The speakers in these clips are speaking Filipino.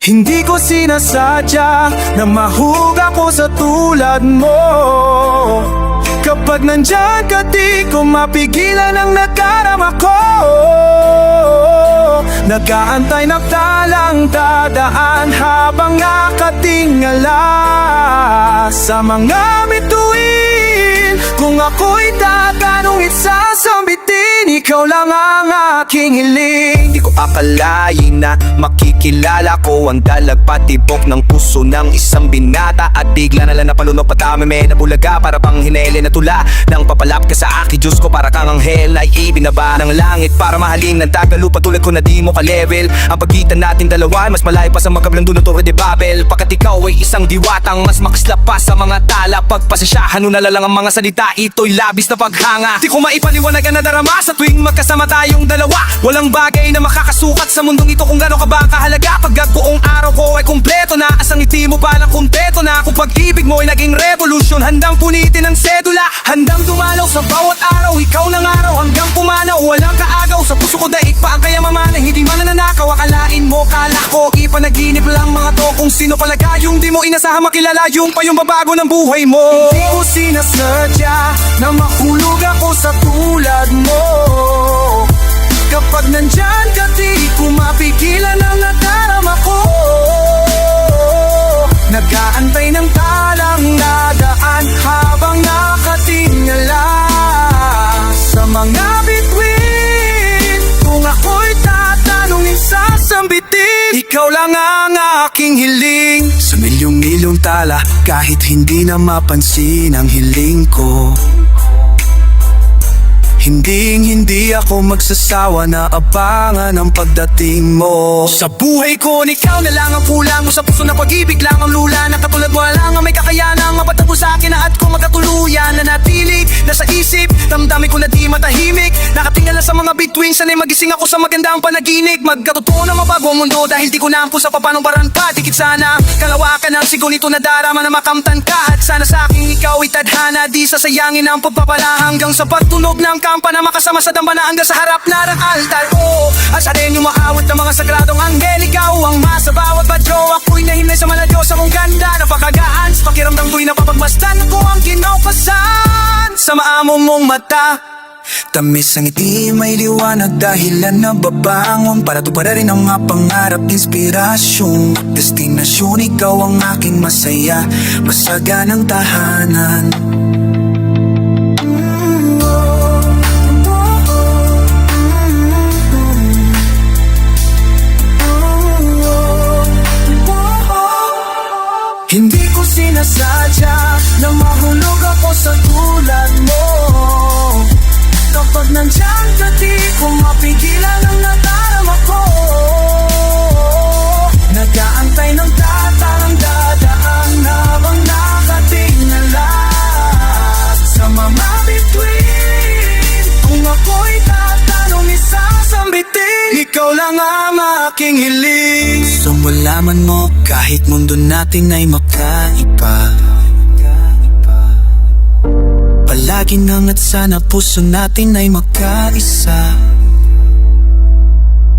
Hindi ko sinasadya na mahug ako sa tulad mo. Kapag nandyan ka, di ko mapigilan ang nadarama ko. Nag-aantay na talang dadaan habang nakatingala sa mga bituin. Kung ako'y tatanungin, sasambitin, ikaw lang ang aking hiling. Di ko akalain na makikilala ko ang dalag patibok ng puso ng isang binata. At bigla na lang napalunok patami may nabulaga, para bang hinele na tula nang papalap ka sa akin. Diyos ko, para kang anghel na ibinaba ng langit para mahalin ng tagalupa tulad ko na di mo ka-level. Ang pagitan natin dalawa ay mas malayo pa sa magkabilang dulo Torre de Babel. Pagkat ikaw ay isang diwatang mas makislap pa sa mga tala. Pagpasasyahan mo na lang ang mga salita, ito'y labis na paghanga. Di ko maipaliwanag ang nadarama sa tuwing magkasama tayong dalawa. Walang bagay na makakasukat sa mundong ito kung gano'n ka ba kahalaga. Pagkat buong araw ko ay kumpleto na, asang ngiti mo palang kumpleto na. Kung pag-ibig mo ay naging revolution, handang punitin ang sedula, handang dumalaw sa bawat araw. Ikaw ng araw hanggang pumanaw, walang kaagaw. Sa puso ko daig pa ang kaya mamana, hindi man nananakaw. Akalain mo, kala ko ipanaginip lang mga to. Kung sino palaga yung di mo inasahan makilala, yung pa yung babago ng buhay mo. Hindi ko sinasadya na mahulog ako sa tulad mo. Kapag nandyan ka, di ko mapigilan ang nadarama ko. Nag-aantay ng talang dadaan habang nakatingala sa mga bituin. Kung ako'y tatanungin, sasambitin, ikaw lang ang aking hiling. Sa milyong-milyong tala, kahit hindi na mapansin ang hiling ko, hindi ako magsasawa na abangan ang pagdating mo. Sa buhay ko, ikaw na lang ang kulang mo. Sa puso na pag-ibig lang ang lula, na katulad mo lang ang may kakayanang mapatagpo sa akin na at ko magkatuluyan. Nanatilig na sa isip, damdamin ko na di matahimik. Nakatingala sa mga bituin, sana'y magising ako sa magandang panaginip. Magkatotoo na mabago ang mundo dahil di ko na sa papanong baran pa. Dikit sana kalawakan ng sigo nito na darama na makamtan ka. At sana sa aking ikaw ay tadhana, di sasayangin ang pagpapala hanggang sa pagtunog ng kampa na makasama sa dambana hanggang sa harap na ng altar ko. At sa rin yung maawat ng mga sagradong anghel, ikaw ang masa bawat badyo. Ako'y nahinay sa mga Diyos ang ganda, napakagaan sa pakiramdam ko'y napapagmasdan ko ang kinaupasan sa maamo mong mata. Tamis ang ngiti, may liwanag, dahilan na babangon para tuparin ang mga pangarap, inspirasyon, destinasyon. Ikaw ang aking masaya, masaganang tahanan. Hindi ko sinasadya na mahulog ako sa tulad mo. Kapag nandyan ka, di ko mapigilan ang nadarama ko. Nag-aantay ng tatarang dadaan habang nakatingala sa mga bituin. Kung ako'y tatanungin, sasambitin, ikaw lang ang aking hiling. Gusto mo laman mo, kahit mundo natin ay magkaiba, palaging nangat sana puso natin ay magkaisa.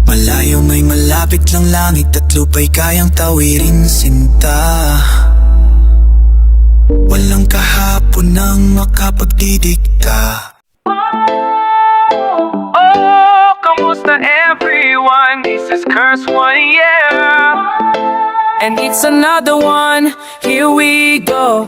Malayo may malapit lang, langit at lupa'y kayang tawirin sinta. Walang kahapon nang makapagdidikta. Oh, kamusta everyone? This is Curse One, yeah. And it's another one, here we go.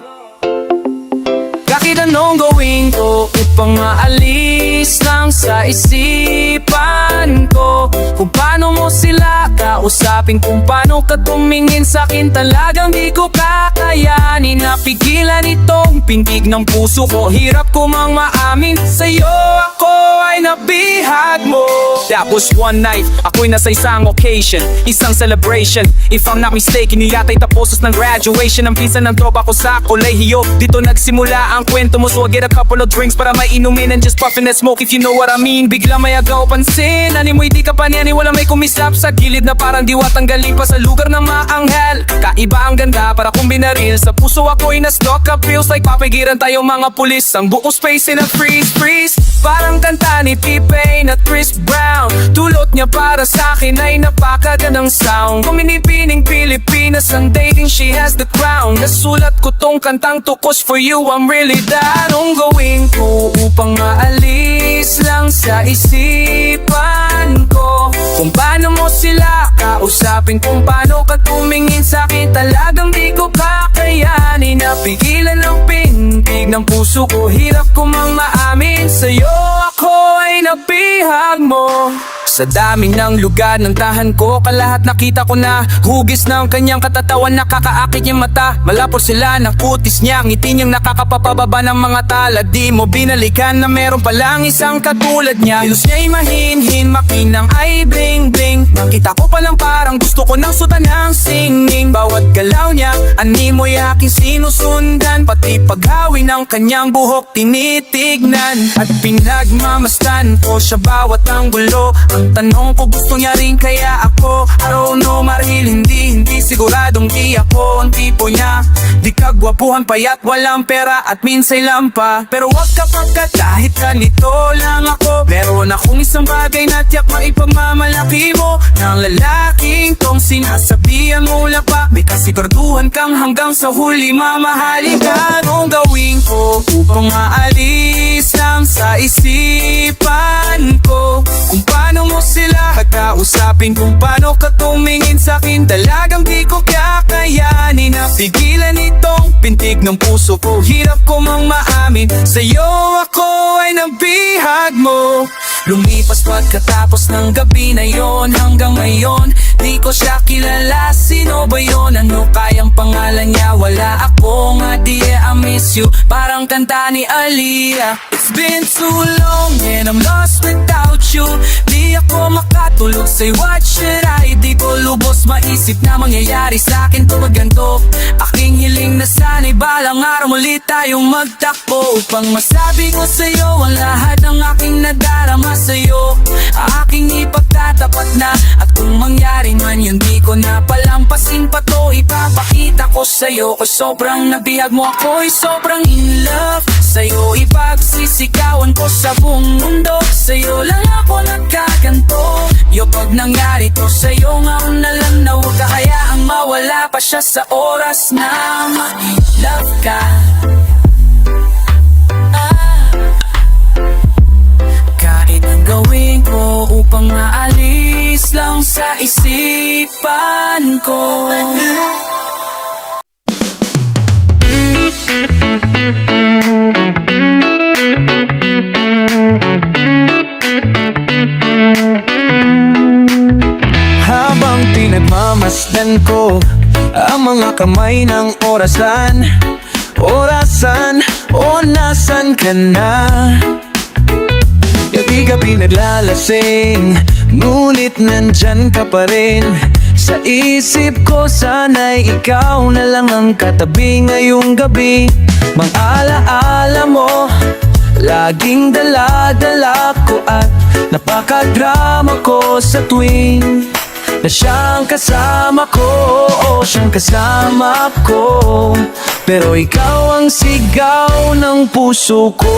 Bakit anong gawin ko upang maalis lang sa isipan ko? Kung paano mo sila kausapin, kung paano ka tumingin sa'kin, talagang di ko kakayanin. Napigilan itong pintig ng puso ko, hirap ko mang maamin sa'yo ako ay nabihag mo. That was one night, ako'y nasa isang occasion, isang celebration. If I'm not mistaken, yata'y taposos ng graduation. Ang pisa ng tropa ko sa kolehiyo, dito nagsimula ang kwento mo. So I get a couple of drinks para may inumin and just puffin' and smoke, if you know what I mean. Bigla may agaw pansin, animoy di ka paniani, wala may kumislap sa gilid na parang diwatang galing pa sa lugar ng maanghel. Kaiba ang ganda, para kung binari feel Sa puso ako'y na-stuck up, feels like papigiran tayo mga pulis. Ang buong space in a freeze Parang kanta ni T-Pain at Chris Brown. Tulot niya para sa akin ay napakagandang sound. Kuminipining Pilipinas ang dating, she has the crown. Nasulat ko tong kantang to cause for you I'm really down. Anong gawin ko upang maalis lang sa isipan ko kung paano mo sila kausapin, kung paano ka tumingin sa'kin. Talagang di ko kakayanin, napigilan ang pintig ng puso ko. Hirap ko mang maamin sa'yo, ako ay nabihag mo. Sa dami ng lugar ng tahan ko, kalahat nakita ko na hugis ng kanyang katatawan, nakakaakit yung mata. Malapot sila ng kutis niya, ngiti niyang nakakapapababa ng mga tala. Di mo binalikan na meron palang isang katulad niya. Kilos niya'y mahinhin, makinang ay bling bling. Makita ko palang parang gusto ko nang sutan ng singing. Bawat galaw niya, animo'y aking sinusundan. Pati paghawi ng kanyang buhok tinitignan. At pinagmamastan ko siya bawat anggulo. Ang tanong ko, gusto niya rin kaya ako? I don't know, marahil hindi siguradong di ako ang tipo niya. Di kagwapuhan, payat, walang pera at minsay lampa. Pero wag ka pagkat kahit ganito lang ako. Meron akong isang bagay na tiyak maipagmamalaki mo. Ng lalaking tong sinasabihan mo lang pa. May kasiguraduhan kang hanggang sa huli mamahalin ka. Anong gawin ko upang maalis lang sa isipan ko kung paano mo sila kakausapin, kung paano ka tumingin sa'kin. Talagang di ko kakayanin, napigilan itong pintig ng puso ko. Hirap ko mang maamin, sa'yo ako ay nabihag mo. Lumipas pagkatapos ng gabi na yon, hanggang ngayon di ko siya kilala. Sino ba yun? Ano kayang pangalan niya? Wala akong idea, I miss you. Parang kanta ni Aaliyah. It's been too long and I'm lost without you. Di ako makatulog, say what should I? Di ko lubos maisip na mangyayari sa'kin to maganto. Aking hiling na sana'y balang araw muli tayong magtakbo, upang masabi ko sa'yo ang lahat ng aking nadarama sa'yo. Aking ipagtatapat na, at kung mangyari man yun di ko na palampasin pa to. Ipapakita ko sa'yo ko sobrang nabihag mo, ako'y sobrang in love sa'yo. Ipagsisikawan ko sa buong mundo, sa'yo lang ako nagkaganto. Yo, pag nangyari to sa'yo, ngaon na lang na huwag ka hayaang mawala pa siya sa oras na ma-love ka. Kahit ang gawin ko upang maalis lang sa isipan ko. Habang pinagmamasdan ko ang mga kamay ng orasan, o nasan ka na? Gabi-gabi naglalasing, ngunit nandyan ka pa rin. Sa isip ko sana'y ikaw na lang ang katabi ngayong gabi. Mga alaala mo, laging dala-dala ko, at napakadrama ko sa tuwing na siyang kasama ko, o siyang kasama ko. Pero ikaw ang sigaw ng puso ko.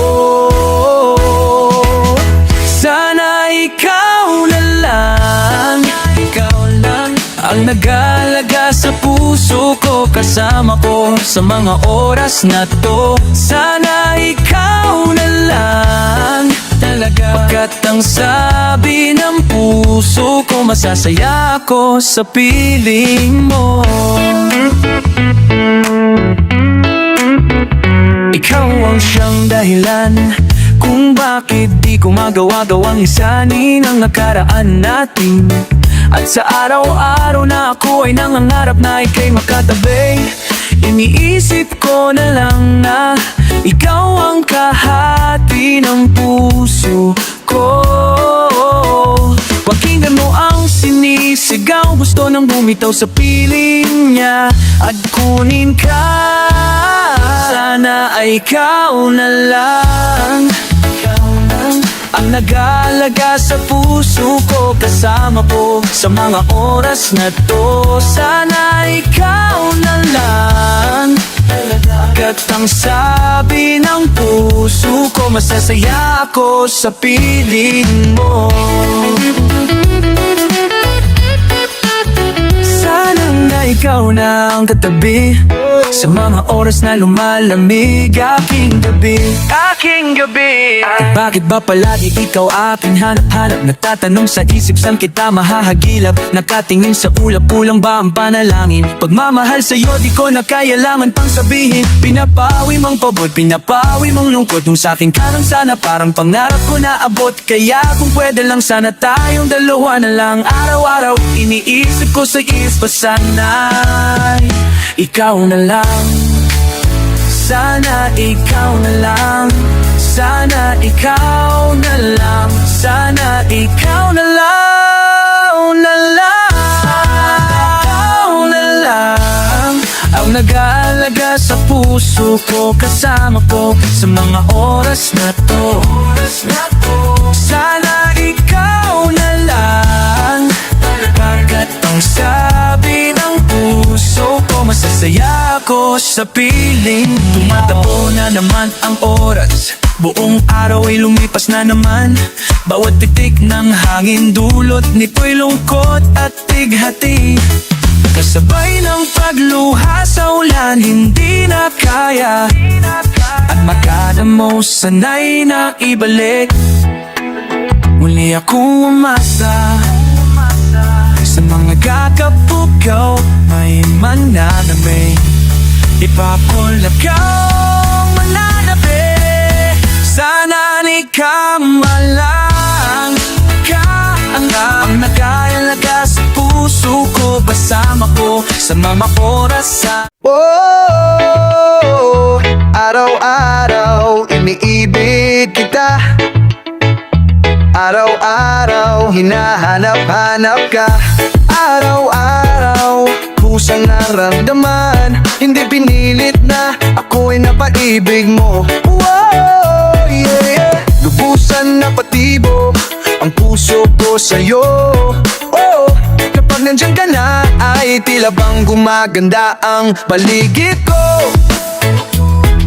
Sana ikaw na lang, ikaw lang ang nag-alaga sa puso ko, kasama ko sa mga oras na to. Sana ikaw na lang talaga, pagkat ang sabi ng puso ko, masasaya ako sa piling mo. Ikaw ang siyang dahilan kung bakit di ko magawa-gawang isanin ang nakaraan natin. At sa araw-araw na ako ay nangangarap na ika'y makatabi, iniisip ko na lang na ikaw ang kahati ng puso ko. Pakinggan mo ang sinisigaw, gusto nang bumitaw sa piling niya at kunin ka. Sana ay ikaw na lang, ikaw lang ang nag-aalaga sa puso ko. Kasama ko sa mga oras na to. Sana ikaw na lang. Agad ang sabi ng puso ko, masasaya ako sa piling mo. Sana nga ikaw na ang katabi sa mga oras na lumalamig aking gabi. Aking gabi. Bakit ba palagi ikaw aking hanap-hanap? Nagtatanong sa isip, saan kita mahahagilap? Nakatingin sa ulap, kulang ba ang panalangin? Pagmamahal sa'yo di ko na kailangan pang sabihin. Pinapawi mong pabot, pinapawi mong lungkot. Nung sa'kin ka lang sana, parang pangarap ko na abot. Kaya kung pwede lang sana tayong dalawa na lang. Araw-araw iniisip ko sa isip, sana'y ikaw na lang. Sana ikaw na lang. Sana ikaw na lang. Sana ikaw na lang. Ikaw na lang ang nag-aalaga sa puso ko. Kasama ko sa mga oras na to. Sana ikaw na lang. Pagkat ang sabi ng puso ko, masasaya ako sa piling mo. Tumatakbo na naman ang oras, buong araw ay lumipas na naman. Bawat titik ng hangin dulot nito'y lungkot at tighati. Kasabay ng pagluha sa ulan, hindi na kaya. At makadamo sana'y na ibalik. Muli akong umasa sa mga kakapugaw, may mananamig. Ipapulagaw mananabi. Sana ni ka malang. Ka ang nag-aalaga sa puso ko. Kasama ko sa mga oras sa araw-araw iniibig kita. Araw-araw hinahanap-hanap ka. Araw-araw kusang naramdaman, hindi pinilit na ako'y napaibig mo. Wow, yeah. Lubusan na patibok ang puso ko sa'yo. Oh, kapag nandyan ka na ay tila bang gumaganda ang paligid ko.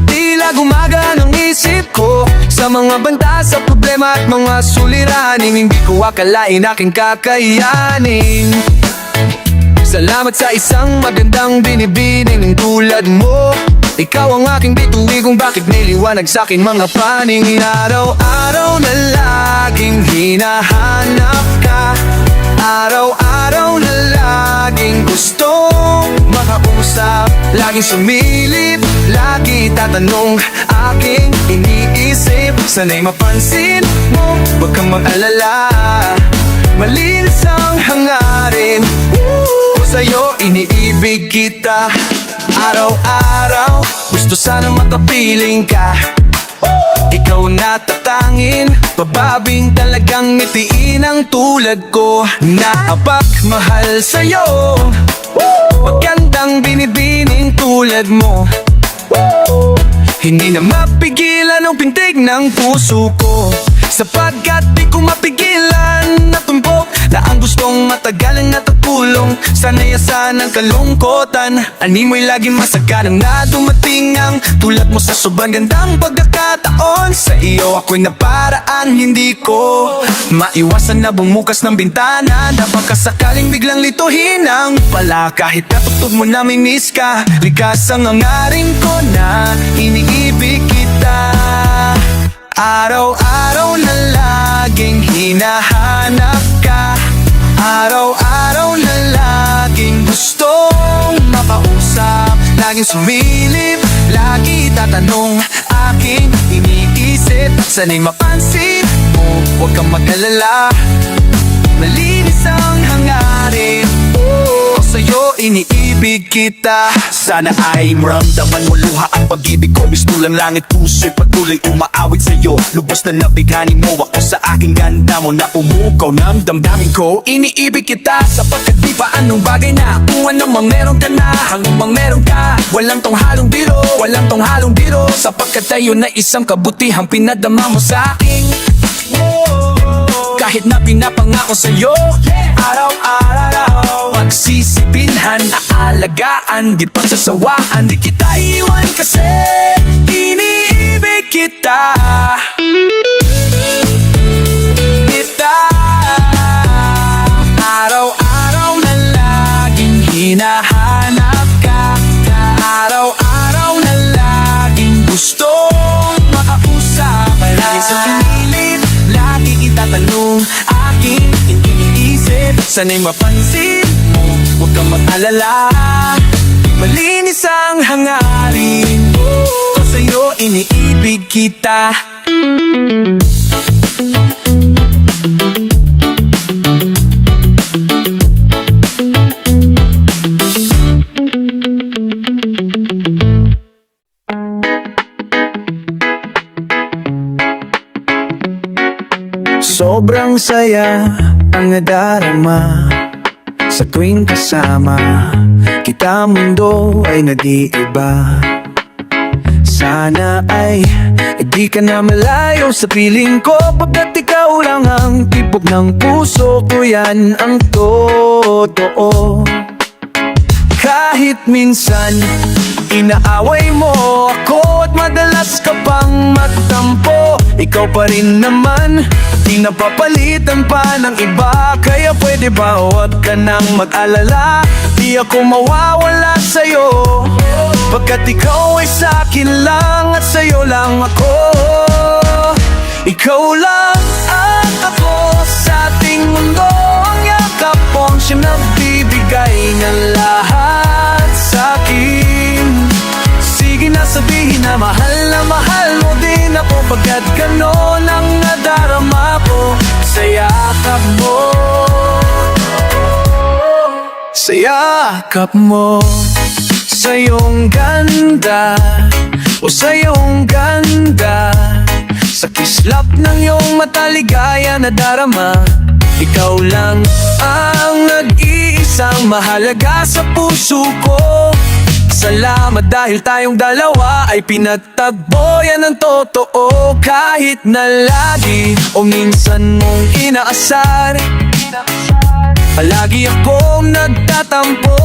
Tila gumagaan ang isip ko sa mga banta, sa problema at mga suliraning hindi ko akalain aking kakayanin. Salamat sa isang magandang binibining tulad mo. Ikaw ang aking bituin kung bakit niliwanag sa'kin mga paning. Araw-araw na laging hinahanap ka. Araw-araw na laging gustong makausap. Laging sumilip, lagi tatanong, aking iniisip. Sana'y mapansin mo, huwag kang mag-alala. Malinis ang hangarin, sa'yo iniibig kita. Araw-araw, gusto sana makapiling ka. Ikaw na tatangin, bababing talagang ngitiin ang tulad ko. Napagmahal sa'yo, magandang binibining tulad mo. Hindi na mapigilan ang pintig ng puso ko, sapagkat di ko mapigilan na tumbok na ang gustong matagalan at pulong. Sanayasan ang kalungkotan, animoy laging masagalang na dumating ang tulad mo sa sobrang gandang pagkakataon. Sa iyo ako'y naparaan, hindi ko maiwasan na bumukas ng bintana. Na baka sakaling biglang lituhin ang pala, kahit natutog mo na may miss ka. Likas ang hangarin ko na iniibig kita. Araw-araw na laging hinahanap ka. Araw-araw na laging gustong makausap. Laging sumilip, lagi tatanong, aking iniisip. Sana'y mapansin mo, huwag kang mag-alala. Malinis ang hangarin, sa'yo iniibig kita. Sana ay maramdaman mo luha ang pag-ibig ko. Mistulang langit, puso'y patuloy umaawit sa'yo. Lubos na nabighani mo ako sa aking ganda mo, na umukaw ng damdamin ko. Iniibig kita sapagkat di pa anong bagay na kung anong mang meron ka na, hanggang mang meron ka. Walang tong halong biro, walang tong halong biro, sapagkat tayo na isang kabutihang pinadama mo sa akin. Kahit na pinapangako sa'yo araw-araw pagsisipinhan, aalagaan, di pagsasawaan. Di kita iwan kasi iniibig kita. Araw-araw na laging hinahanap ka. Araw-araw na laging gustong makausap. Lagi sa pinilit, lagi itatanong, aking iniisip. Sana'y mapansin mo, huwag kang mag-alala. Malinis ang hangarin ko, sa'yo iniibig kita. Sobrang saya ang nadarama sa tuwing kasama kita, mundo ay nag-iiba. Sana ay di ka na malayo sa piling ko, pagkat ikaw lang ang tibok ng puso ko, yan ang totoo. Kahit minsan inaaway mo ako at madalas ka pang magtampo, ikaw pa rin naman, di napapalitan pa ng iba. Kaya pwede ba huwag ka nang mag-alala, di ako mawawala sa'yo, pagkat ikaw ay sa'kin lang at sa'yo lang ako. Ikaw lang at ako sa ating mundo, ang yakap mong siyang nagbibigay ng lahat sa'kin. Sige na, sabihin na mahal mo din ako, pagkat ganon ang nadarama ko sa yakap mo. Sa yakap mo, sa iyong ganda, o sa iyong ganda, sa kislap ng iyong mata, ligaya na darama. Ikaw lang ang nag-iisang mahalaga sa puso ko. Salamat dahil tayong dalawa ay pinagtagpo, yan ang totoo. Kahit na lagi o minsan mong inaasar, palagi akong nagtatampo.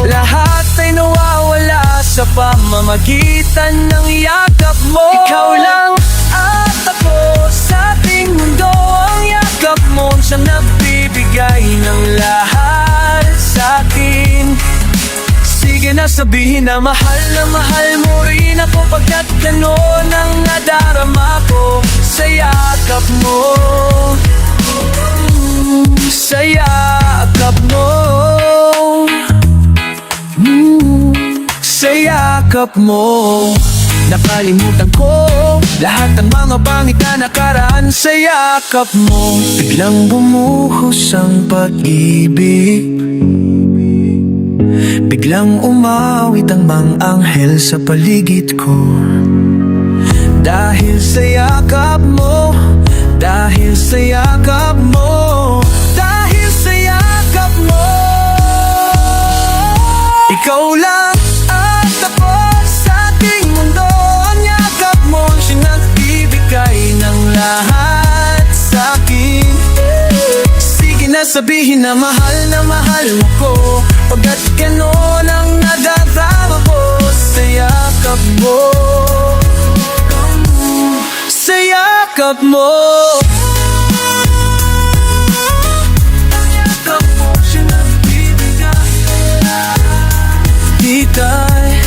Lahat ay nawawala sa pamamagitan ng yakap mo. Ikaw lang at ako sa ating mundo, ang yakap mo siyang nagbibigay ng lahat sa'kin. Sige na, sabihin na mahal mo rin ako, pagkat ganon ang nadarama ko sa yakap mo. Sa yakap mo, sa yakap mo. Nakalimutan ko lahat ng mga pangit na nakaraan sa yakap mo. Biglang bumuhos ang pag-ibig, biglang umawit ang mga anghel sa paligid ko. Dahil sa yakap mo, dahil sa yakap mo, dahil sa yakap mo. Ikaw lang at ako sa ating mundo, ang yakap mo siyang nagbibigay ng lahat sa'kin. Sige na, sabihin na mahal mo ko, pagkat ganon ang nadarama ko sa yakap mo. Sa yakap mo, ang yakap mo siyang nagbibigay. Ika'y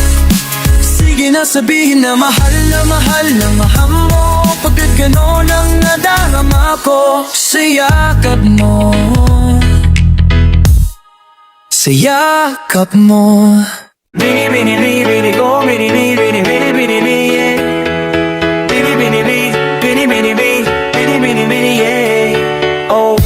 sige na, sabihin na mahal mo, pagkat ganon ang nadarama ko sa yakap mo. Sa yakap mo. Bini bini bini bini go, bini bini bini bini bini bini yeah. Bini bini bini bini bini bini bini bini bini yeah. Oh,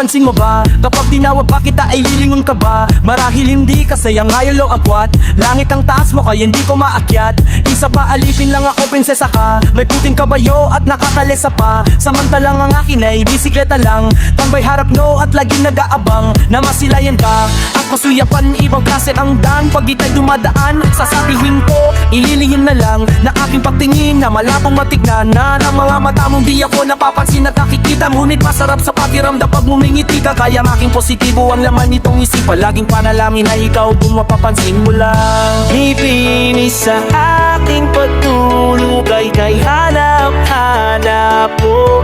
napapansin mo ba? Kapag tinawag pa kita ay lilingon ka ba? Marahil hindi kasi ang ngayon ang akwat. Langit ang taas mo kaya hindi ko maakyat. Isa pa alipin lang ako, prinsesa ka. May puting kabayo at nakakalesa pa. Samantalang ang akin ay bisikleta lang. Tambay harap no at laging nag-aabang na masilayan ka. Ang kasuyapan ibang klase ang daan. Pag ita'y dumadaan, sasabihin ko ililihim na lang na aking pagtingin na malapong matignan na ng mga mata mong di ako napapansin at nakikita. Ngunit masarap sa pakiramdam pag ngumingiti ka. Kaya making positibo ang laman nitong isipan. Laging panalangin na ikaw kung mapapansin mo lang. Ipinis sa aking pagtulugay kay hanap-hanap po.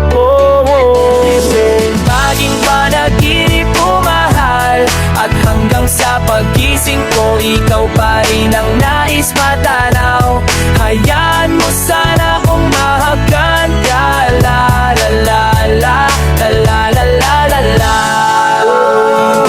Maging panaginip ko mahal, at hanggang sa pagising ko ikaw pa rin ang nais matanaw. Hayaan mo sana kung mahagan ka. La la la la la la la la la la.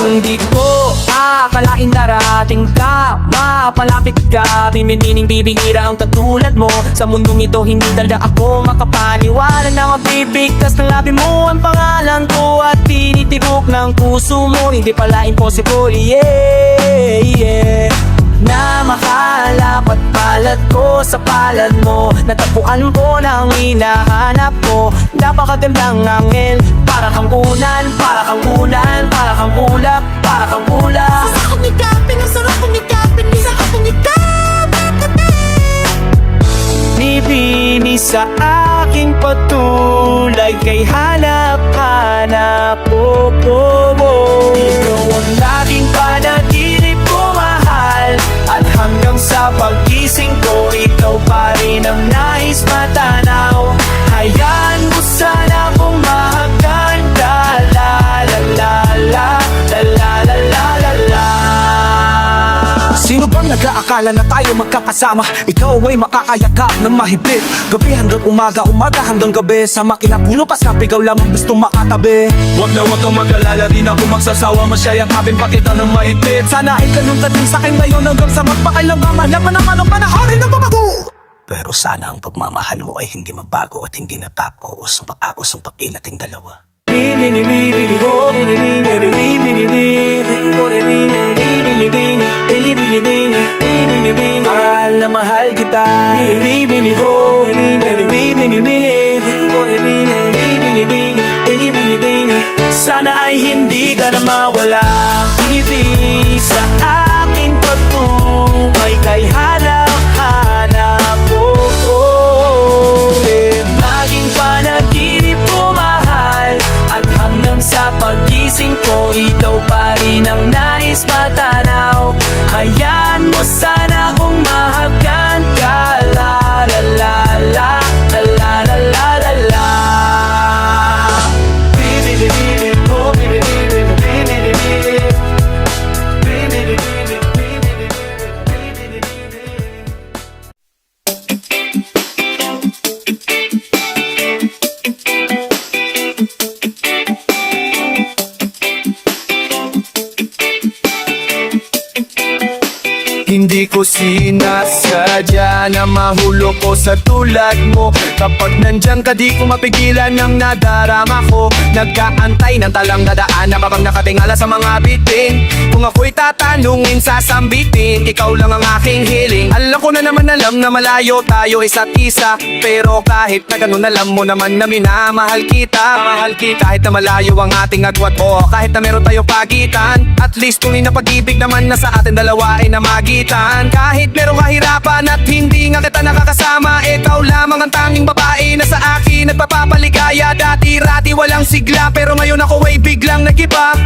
Hindi ko akalain darating ka, mapalapit ka. Pinipining bibihira ang katulad mo. Sa mundong ito hindi talaga ako makapaniwala na mabibigtas ng labi mo ang pangalan ko at tinitibok ng puso mo. Hindi pala impossible, yeah, yeah. Na makalap at palad ko sa palad mo. Natagpuan ko na ang hinahanap ko. Napakagandang angel, para kang unan, para kang unan, para kang ulap, para kang ulap. Sa akong ikapin, ang sarap kong ikapin, isa akong Nibini sa aking patulay kay hanap-hanap po. Ikaw ang laging panaginip ko mahal, at hanggang sa pagising ko ikaw pa rin ang nais matanaw. Hayaan mo sana kung mahagan ka. La la la la la la la la la la. Sino bang nag-aakala na tayo magkakasama? Ikaw ay makakayakap ng mahigpit. Gabi hanggang umaga, umaga hanggang gabi. Sa makina puno pa sa pigaw lamang gusto makatabi. Wag na wag kang mag-alala, di na ako magsasawa. Masyayakapin pa kita ng mahigpit. Sana ay ganun ka din sa akin ngayon hanggang sa magpakailangaman. Laban naman ang panahon rin ng babago. Pero sana ang pagmamahal mo ay hindi mabago at hindi natapos ang pag-agos ng pag nating dalawa. Mahal na mahal kita. Sana ay hindi ka na mawala. Ibig sa aking pagtungkay kay hanap-hanap ko. Maging panaginip ko mahal, at hanggang sa pagising ko ikaw pa rin ang nais matanaw. Hayaan mo sana kung mahagan ka. La la la la la la la la la la. Hindi ko sinasadya na mahulog ko sa tulad mo. Kapag nandyan ka di ko mapigilan ng nadarama ko. Nagkaantay ng talang dadaan na kapag nakatingala sa mga bitin. Kung ako'y tatanungin sasambitin, ikaw lang ang aking hiling. Alam ko na naman alam na malayo tayo isa't isa, pero kahit na ganun alam mo naman na minamahal kita. Mahal kita kahit na malayo ang ating agwat mo, kahit na meron tayo pagitan. At least tunay na pag-ibig naman na sa atin dalawa ay namagitan. Kahit merong kahirapan at hindi nga kita nakakasama, ikaw lamang ang tanging babae na sa akin nagpapapaligaya. Dati-rati walang sigla, pero ngayon ako ay biglang nag-iba.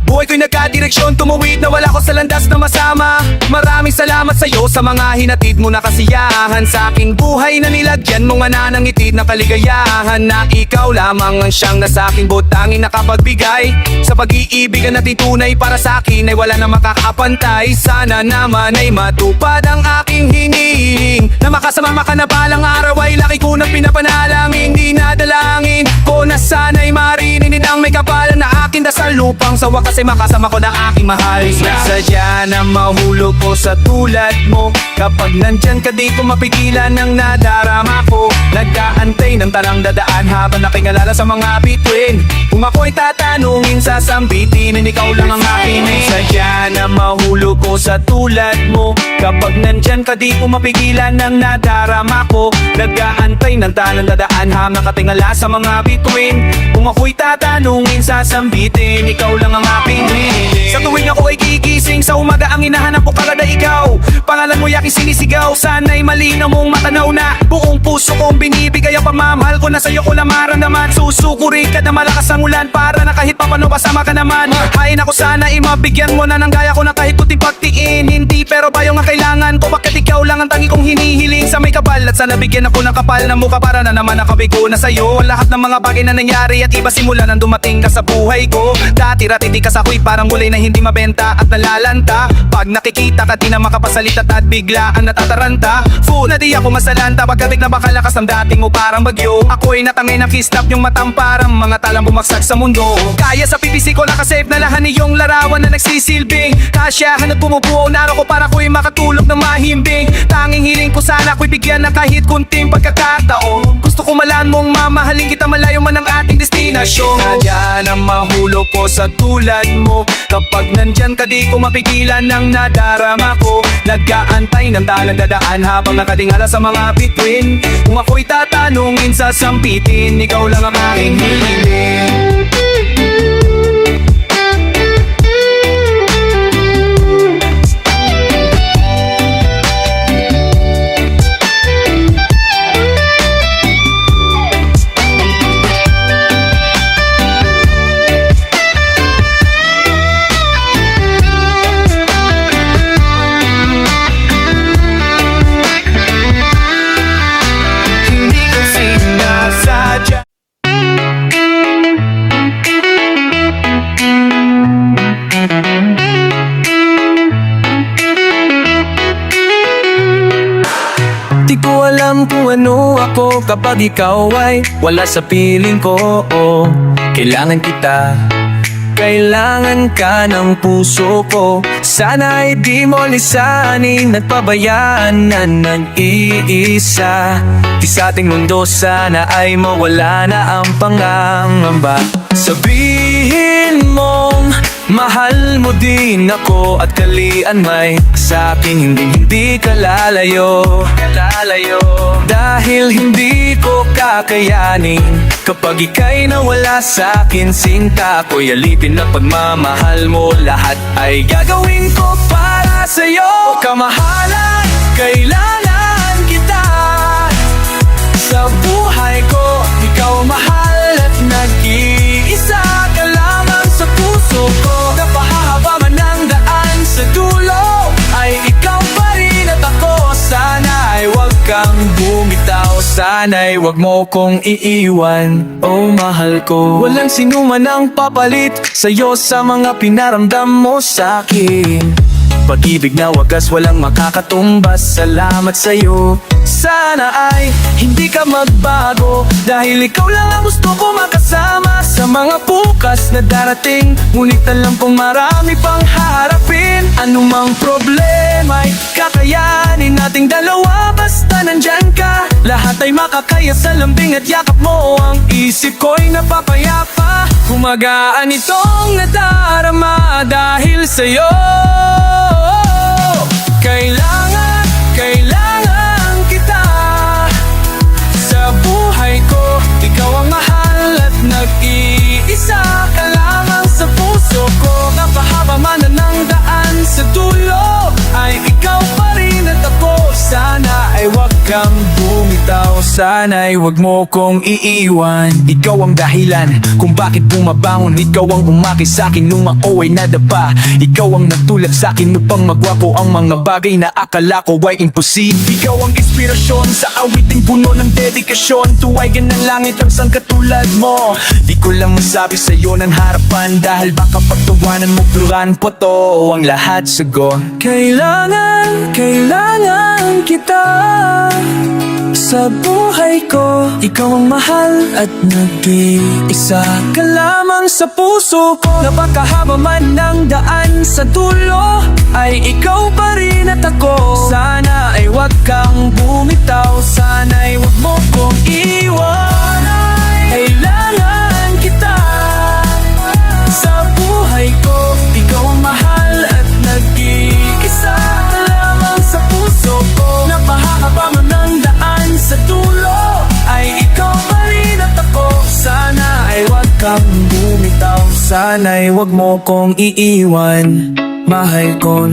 Buhay ko'y nagkadireksyon, tumuwid na wala ko sa landas na masama. Maraming salamat sa'yo sa mga hinatid mo na kasiyahan. Sa aking buhay na nilagyan mo nga na ng itid na kaligayahan. Na ikaw lamang ang siyang nasa aking butangin nakapagbigay. Sa pag-iibig na titunay para sa akin ay wala na makakapantay. Sana naman ay matupad ang aking hinihiling, na makasama ka na balang araw ay laki ko na pinapanalangin. Di nadalangin ko na sana'y maririnig ang may kapalan na akin dasal lupang sa wakas ay makasama ko ng aking mahal. Sadya na mahulog ko sa tulad mo. Kapag nandyan ka di ko mapigilan ng nadarama ko. Nagkaantay ng tarang dadaan habang nakingalala sa mga bituin. Kung ako'y tatanungin sasambitin, ikaw lang ang akin. Sadya na mahulog ko sa tulad mo. Kapag nandyan ka di ko mapigilan ng nadarama ko. Nagkaantay ng tarang dadaan habang nakatingala sa mga bituin. Kung ako'y tatanungin sasambitin, ikaw lang ang aking hiling. Sa tuwing ako ay gigising sa umaga, ang hinahanap ko kalada ikaw. Pangalan mo yaking sinisigaw, sana'y malinaw mong matanaw na buong puso kong binibigay ang pamamahal ko na sa'yo ko lang maramdaman. Susukurin ka na malakas ang ulan para na kahit papano basama ka naman. Hay naku, sana mabigyan mo na ng gaya ko na kahit puting pagtiin. Hindi pero bayo nga kailangan ko, bakit ikaw lang ang tangi kong hinihiling sa may kapal. At sana bigyan ako ng kapal na mukha para na naman nakabigo na sa'yo ang lahat ng mga bagay na nangyari at iba simula nang dumating ka sa buhay ko. Dati-rati di ka sa ako'y parang gulay na hindi mabenta at nalalanta. Pag nakikita ka di na makapasalita at bigla ang natataranta. Fool na di ako masalanta, pagkabig na bakalakas ng dating mo parang bagyo. Ako'y natangay na kislap yung matang parang mga talang bumagsak sa mundo. Kaya sa PPC ko nakasave na lahat niyong larawan na nagsisilbing kasyahan at bumubuo naro ko para ko'y makatulog na mahimbing. Tanging hiling ko sana ko'y bigyan ng kahit kunting pagkakataon. Gusto ko malaan mong mamahalin kita malayo man ang ating destinasyon. Sadya na mahulog ko sa tulad mo. Kapag nandyan ka di ko mapigilan ng nadarama ko. Nagkaantay ng talang dadaan habang nakatingala sa mga bituin. Kung ako'y tatanungin sasampitin, ikaw lang ang aking hiling. Di ko alam kung ano ako kapag ikaw ay wala sa piling ko. Kailangan kita, kailangan ka ng puso ko. Sana ay di mo lisanin at pabayaan na nag-iisa. Di sa ating mundo sana ay mawala na ang pangangamba. Sabihin mong mahal mo din ako at kalian may sa akin hindi ka lalayo. Dahil hindi ko kakayanin kapag ika'y nawala sa akin. Sinta ko'y alipin na pagmamahal mo. Lahat ay gagawin ko para sa'yo. Kamahalan, kailangan kita sa buhay ko. Ikaw mahal at nag-iisa ka lamang sa puso ko. Napahahaba man ang daan sa dulo ay ikaw pa rin at ako. Sana'y huwag kang bumitaw, sana'y huwag mo kong iiwan. Oh mahal ko, walang sinuman ang papalit sa'yo sa mga pinaramdam mo sa'kin. Pag-ibig na wagas walang makakatumbas. Salamat sa'yo. Sana ay hindi ka magbago, dahil ikaw lang ang gusto ko makasama sa mga bukas na darating. Ngunit alam kong marami pang haharapin. Anumang problema ay kakayanin nating dalawa basta nandyan ka. Lahat ay makakaya sa lambing at yakap mo. Ang isip ko'y napapayapa. Gumagaan itong nadarama dahil sa'yo. Kailangan kita sa buhay ko. Ikaw ang mahal at nag-iisa ka lamang sa puso ko. Napahaba man na ng daan sa dulo ay ikaw pa rin at ako. Sana ay huwag kang bumitaw, sana ay huwag mo kong iiwan. Ikaw ang dahilan kung bakit bumabangon. Ikaw ang umaki sa'kin nung ako ay nadapa. Ikaw ang nagtulak sa'kin upang magwapo ang mga bagay na akala ko ay imposible. Ikaw ang inspirasyon sa awiting puno ng dedikasyon. Tuwagan ng langit ang sang katulad mo. Di ko lang masabi sa'yo ng harapan, dahil baka pagtawanan mo pluran po to ang lahat sagot. Kailangan kita Sa buhay ko, ikaw ang mahal at nag-iisa ka lamang sa puso ko. Napakahaba man ng daan sa dulo, ay ikaw pa rin at ako. Sana ay wag kang bumitaw, sana ay wag mo kong iwan. Kailangan kita sa buhay ko, ikaw ang mahal at nag-iisa ka lamang sa puso ko. Napahaba man ng daan sa dulo, ay ikaw pa rin at ako. Sana ay wag kang bumitaw, sana ay wag mo kong iiwan, mahal ko.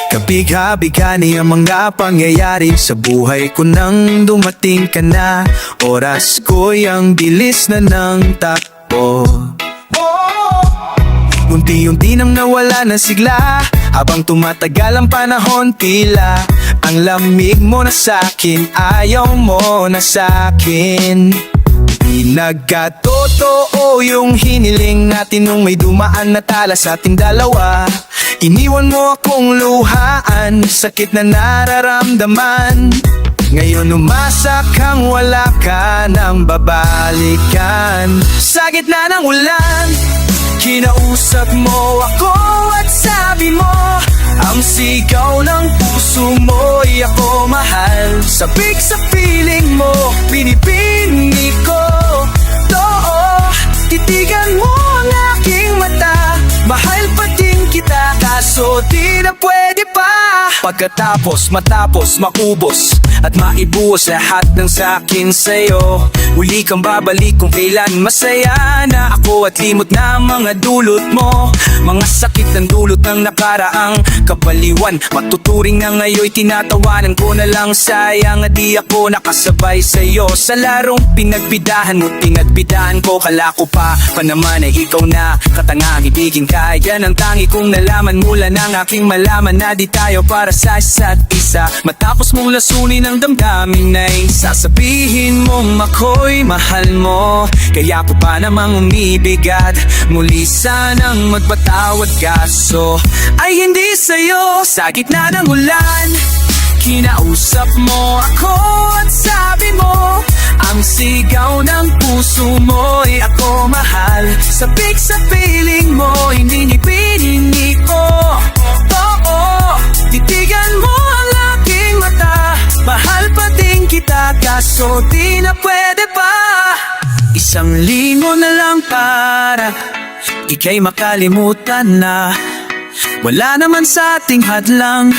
Kabig-habig ang mga pangyayari sa buhay ko nang dumating ka na. Oras ko'y ang bilis na ng takbo. Unti-unti nang nawala na sigla, habang tumatagal ang panahon tila ang lamig mo na sa'kin, ayaw mo na sa'kin. Di nagkatotoo yung hiniling natin nung may dumaan na tala sa ating dalawa. Iniwan mo akong luhaan, sakit na nararamdaman. Ngayon umasa kang wala ka nang babalikan. Sa gitna ng ulan, kinausap mo ako at sabi mo, ang sigaw ng puso mo'y ako mahal. Sabik sa piling mo, pinipini ko. Oo, titigan mo ang aking mata, mahal pa din kita, kaso di na pwede pa. Pagkatapos matapos maubos at maibuos lahat ng sakin sa'yo, muli kang babalik kung kailan masaya na ako at limot na mga dulot mo. Mga sakit ng dulot ng nakaraang kabaliwan, matuturing na ngayon tinatawanan ko na lang. Sayang na di ako nakasabay sa'yo sa larong pinagbidahan mo, pinagbidahan ko. Kala ko pa naman ay ikaw na katangang ibigin ka. Yan ang tangi kong nalaman mula ng aking malaman na di tayo para sa isa't isa. Matapos mong lasunin ang damdamin ay sasabihin mong ako'y mahal mo. Kaya ko pa namang umibig at muli sanang magpatawad, kaso ay hindi sa'yo. Sa gitna ng ulan, kinausap mo ako at sabi mo, ang sigaw ng puso mo'y ako mahal. Sabik sa piling mo, hindi piningi ko. Oo, titigan mo ang aking mata, mahal pa din kita, kaso di na pwede pa. Isang linggo na lang para ika'y makalimutan na. Wala naman sa ating hadlang,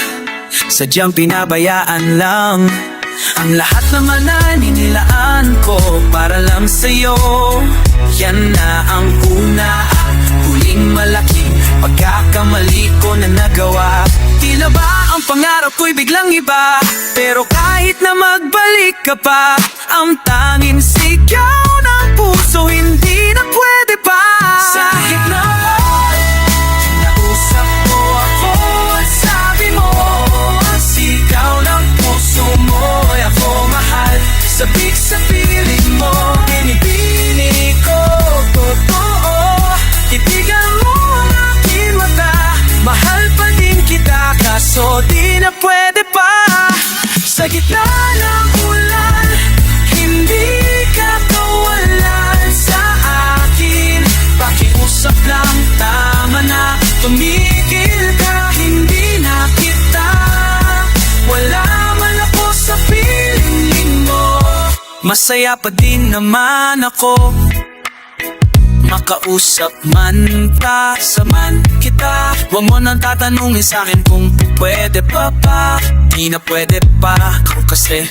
sadyang pinabayaan lang. Ang lahat naman na ninilaan ko para lang sa'yo. Yan na ang una at huling malaking pagkakamali ko na nagawa. Tila ba ang pangarap ko'y biglang iba, pero kahit na magbalik ka pa, ang tanging sigaw ng puso hindi na pwede pa. Sa gitna mo, nausap mo ako at sabi mo, ang sigaw ng puso mo'y ako mahal. Sabik sa piling mo, binibini ko. Totoo, titigan mo ang aking mata, mahal pa din kita, kaso di na pwede pa. Sa gitna ng ulan, hindi ka kawalan sa akin. Pakiusap lang, tama na, tumigil ka, hindi na kita. Wala man ako sa piling mo, masaya pa din naman ako. Makausap man ka, saman kita. Huwag mo nang tatanungin sa'kin kung pwede pa ba. Di na pwede pa, kasi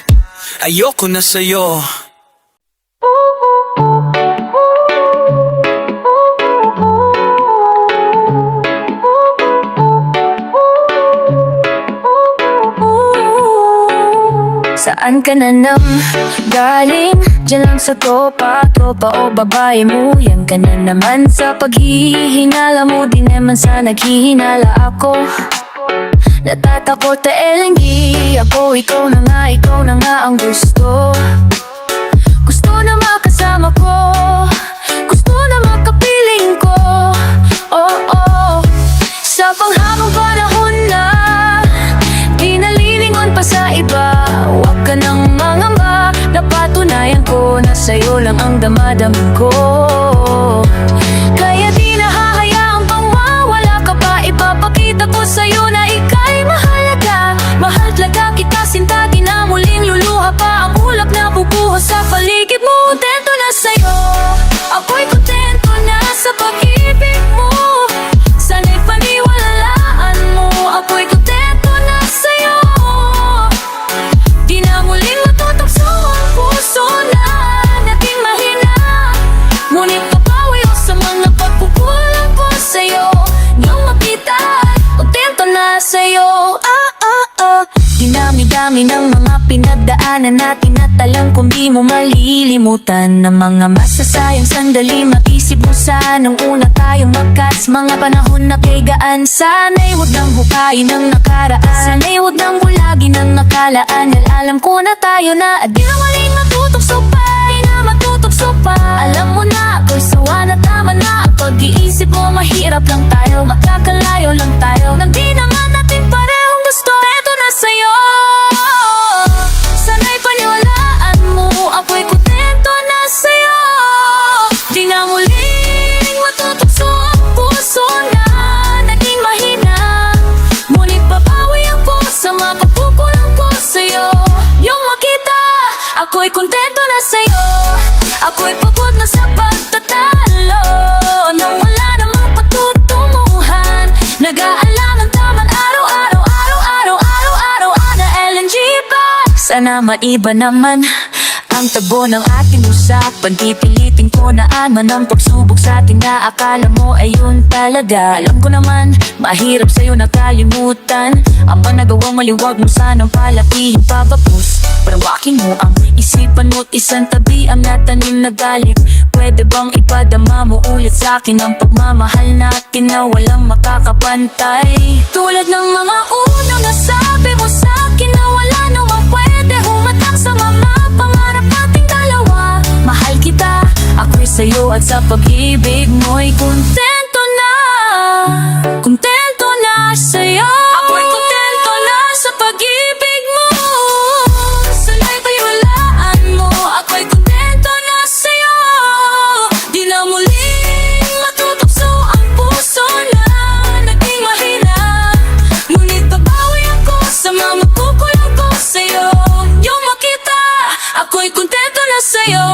ayoko na sa'yo. Saan ka na nang galing? Diyan lang sa topa o babae mo. Yan ka na naman sa paghihinala mo. Di naman sa naghihinala ako. Natatakot dahil hindi ako. Ikaw na nga ang gusto. Gusto na makasama ko lang ang damdamin ko. Kaya di nahahayaang mawawala ka pa. Ipapakita ko sa'yo na ika'y mahalaga. Mahal talaga kita sinta, di na muling luluha pa ang ulap na bubuhos sa paligid mo. Kontento na sa'yo, ako'y kontento na sa pag-ibig mo. Sana'y paniwalaan mo, ako'y kontento na sa'yo. Di na muling matutokso ang puso na naging mahina. Ngunit papawi ako sa mga pagkukulang ko sa'yo. Nung makita, kontento na sa'yo. Dinami-dami ng mga pinagdaanan natin at alam kong di mo malilimutan ng mga masasayang sandali. Maisip mo saan nung una tayong magkats, mga panahon na kay gaan. Sana'y huwag nang hukayin ang nakaraan, sana'y huwag nang bulagin ang nakalaan. Dahil alam ko na tayo na at di na muling matutokso pa, di na matutokso pa. Alam mo na ako'y sawa na, tama na ang pag-iisip mo. Mahirap lang tayo, makakalayo lang tayo nang di naman natin parehong gusto. Eto na sa'yo, sana'y paniwalaan mo, ako'y kontento na sa'yo. Di na muling matutokso ang puso na naging mahina. Ngunit babawi ako sa mga pagkukulang ko sa'yo. Yung makita, ako'y kontento na sa'yo. Ako'y pagod na sa pagtatalo, nang wala namang patutunguhan. Nag-aalam ng taman araw-araw, araw-araw, araw-araw, na LNG ba? Sana maiba naman ang tabo ng ating usapan. Pipilitin ko na aman ang pagsubok sa atin na akala mo ayun talaga. Alam ko naman, mahirap sa'yo nakalimutan ang panagawang maliwag mo, sanang palatihin papapos. Palawakin mo ang isipan mo't isang tabi ang natanim na galit. Pwede bang ipadama mo ulit sa'kin ang pagmamahal natin na walang makakapantay? Tulad ng mga unang nasabi mo sa'kin na wala namang pwede humatak sa mga pangarap nating dalawa. Mahal kita, ako'y sa'yo at sa pag-ibig mo'y kontento na. Kontento na sa'yo, ako'y kontento na sa pag-ibig mo. Sana'y paniwalaan mo, ako'y kontento na sa'yo. Di na muling matutokso ang puso na naging mahina. Ngunit babawi ako sa mga magkukulang ko sa'yo. Yung makita, ako'y kontento na sa'yo.